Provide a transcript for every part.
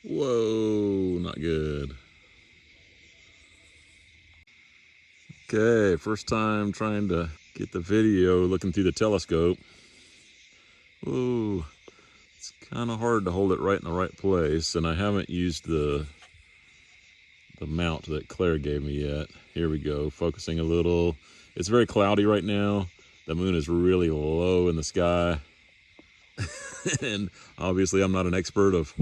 Whoa, not good. Okay, first time trying to get the video looking through the telescope. Whoa, it's kind of hard to hold it right in the right place, and I haven't used the mount that Claire gave me yet. Here we go, focusing a little. It's very cloudy right now. The moon is really low in the sky. And obviously I'm not an expert of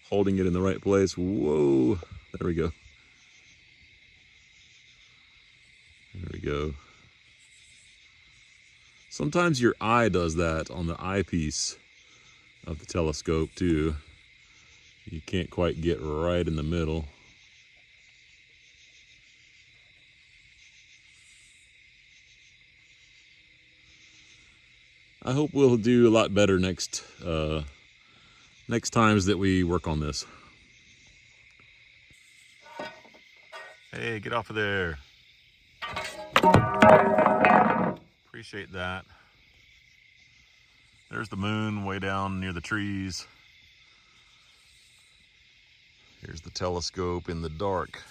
holding it in the right place. Whoa, there we go. There we go. Sometimes your eye does that on the eyepiece of the telescope too. You can't quite get right in the middle. I hope we'll do a lot better next times that we work on this. Hey, get off of there. Appreciate that. There's the moon way down near the trees. Here's the telescope in the dark.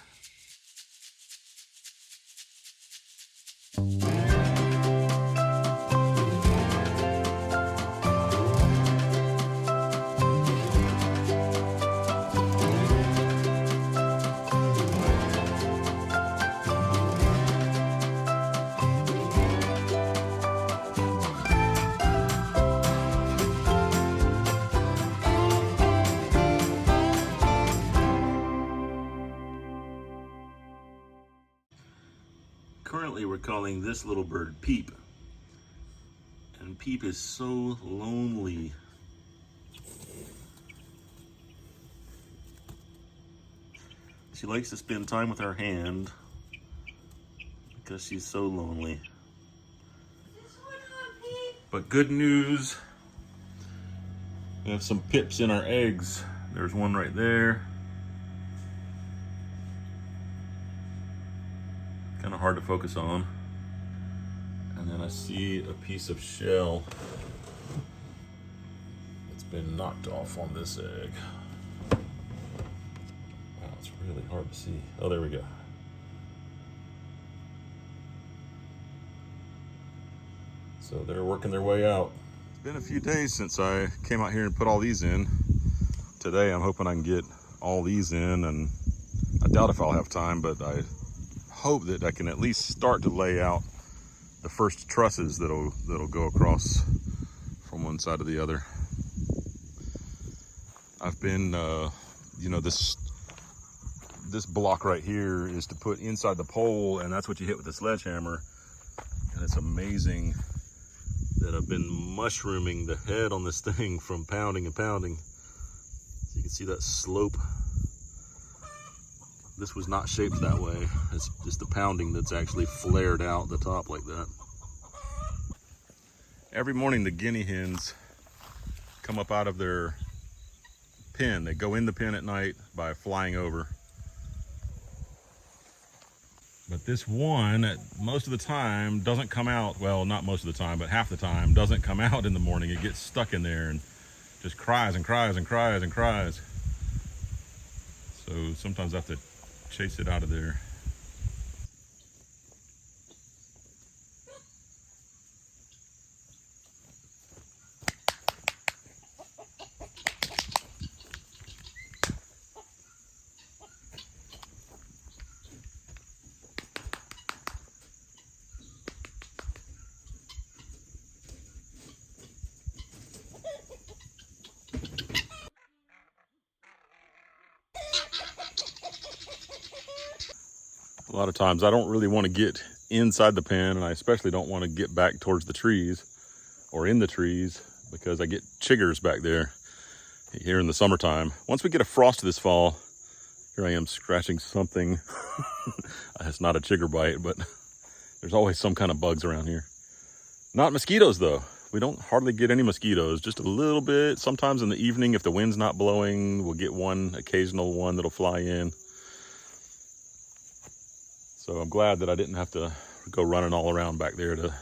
Currently we're calling this little bird Peep. And Peep is so lonely. She likes to spend time with her hand because she's so lonely. But good news, we have some pips in our eggs. There's one right there. Kind of hard to focus on. And then I see a piece of shell that's been knocked off on this egg. Wow, it's really hard to see. Oh, there we go. So they're working their way out. It's been a few days since I came out here and put all these in. Today I'm hoping I can get all these in, and I doubt if I'll have time, but I hope that I can at least start to lay out the first trusses that'll go across from one side to the other. I've been, this block right here is to put inside the pole, and that's what you hit with the sledgehammer. And it's amazing that I've been mushrooming the head on this thing from pounding and pounding. So you can see that slope. This was not shaped that way. It's just the pounding that's actually flared out the top like that. Every morning the guinea hens come up out of their pen. They go in the pen at night by flying over. But this one, most of the time, doesn't come out. Well, not most of the time, but half the time, doesn't come out in the morning. It gets stuck in there and just cries and cries and cries and cries. So sometimes I have to chase it out of there. A lot of times I don't really want to get inside the pen, and I especially don't want to get back towards the trees or in the trees because I get chiggers back there here in the summertime. Once we get a frost this fall, here I am scratching something. It's not a chigger bite, but there's always some kind of bugs around here. Not mosquitoes though. We don't hardly get any mosquitoes, just a little bit. Sometimes in the evening, if the wind's not blowing, we'll get one occasional one that'll fly in. So I'm glad that I didn't have to go running all around back there to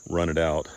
run it out.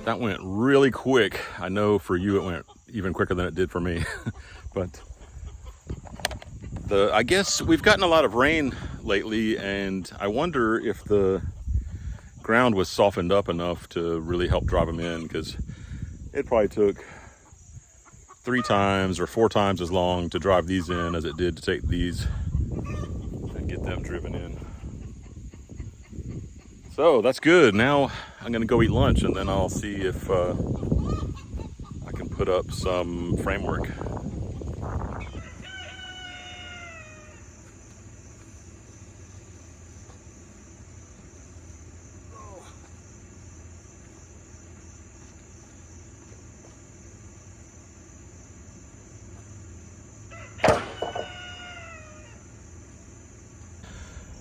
That went really quick. I know for you it went even quicker than it did for me. But I guess we've gotten a lot of rain lately, and I wonder if the ground was softened up enough to really help drive them in, because it probably took 3 times or 4 times as long to drive these in as it did to take these and get them driven in. So that's good. Now I'm gonna go eat lunch, and then I'll see if I can put up some framework.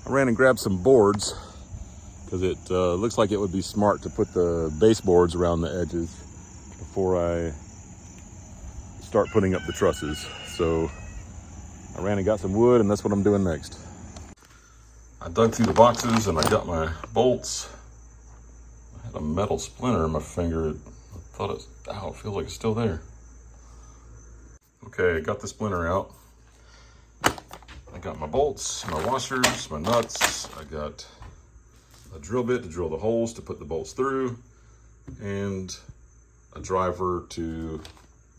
I ran and grabbed some boards because it looks like it would be smart to put the baseboards around the edges before I start putting up the trusses. So I ran and got some wood, and that's what I'm doing next. I dug through the boxes and I got my bolts. I had a metal splinter in my finger. I thought it feels like it's still there. Okay, I got the splinter out. I got my bolts, my washers, my nuts. I got a drill bit to drill the holes to put the bolts through, and a driver to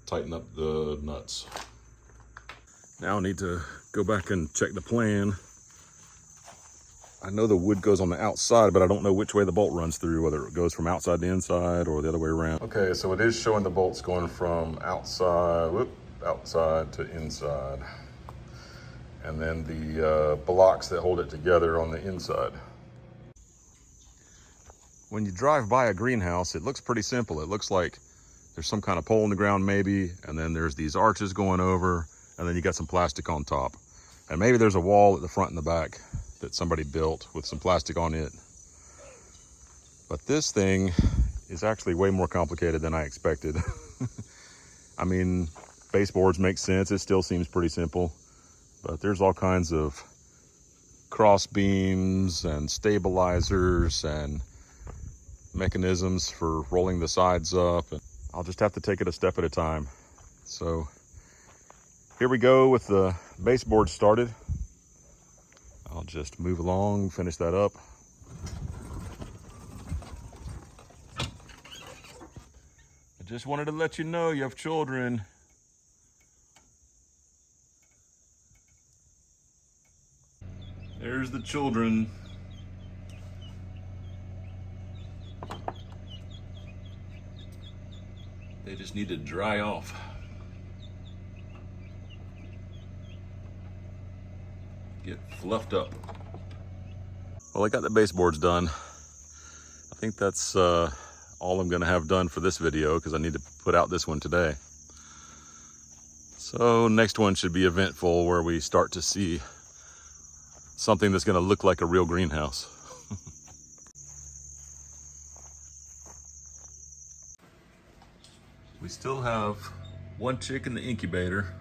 tighten up the nuts. Now I need to go back and check the plan. I know the wood goes on the outside, but I don't know which way the bolt runs through, whether it goes from outside to inside or the other way around. Okay, so it is showing the bolts going from outside to inside. And then the blocks that hold it together on the inside. When you drive by a greenhouse, it looks pretty simple. It looks like there's some kind of pole in the ground maybe, and then there's these arches going over, and then you got some plastic on top. And maybe there's a wall at the front and the back that somebody built with some plastic on it. But this thing is actually way more complicated than I expected. I mean, baseboards make sense. It still seems pretty simple. But there's all kinds of cross beams and stabilizers and mechanisms for rolling the sides up. And I'll just have to take it a step at a time. So here we go with the baseboard started. I'll just move along, finish that up. I just wanted to let you know you have children. There's the children. They just need to dry off. Get fluffed up. Well, I got the baseboards done. I think that's all I'm gonna have done for this video, because I need to put out this one today. So next one should be eventful, where we start to see something that's gonna look like a real greenhouse. We still have one chick in the incubator.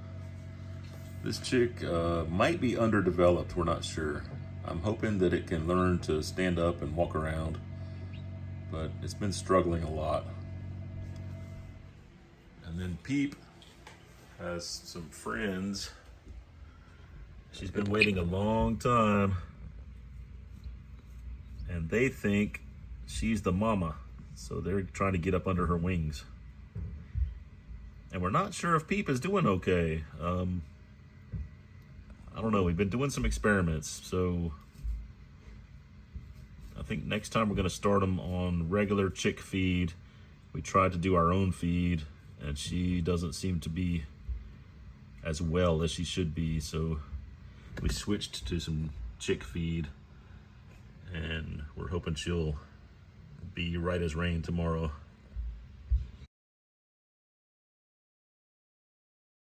This chick might be underdeveloped, we're not sure. I'm hoping that it can learn to stand up and walk around, but it's been struggling a lot. And then Peep has some friends. She's been waiting a long time, and they think she's the mama, so they're trying to get up under her wings. And we're not sure if Peep is doing okay. I don't know, we've been doing some experiments, so I think next time we're gonna start them on regular chick feed. We tried to do our own feed, and she doesn't seem to be as well as she should be, so we switched to some chick feed, and we're hoping she'll be right as rain tomorrow.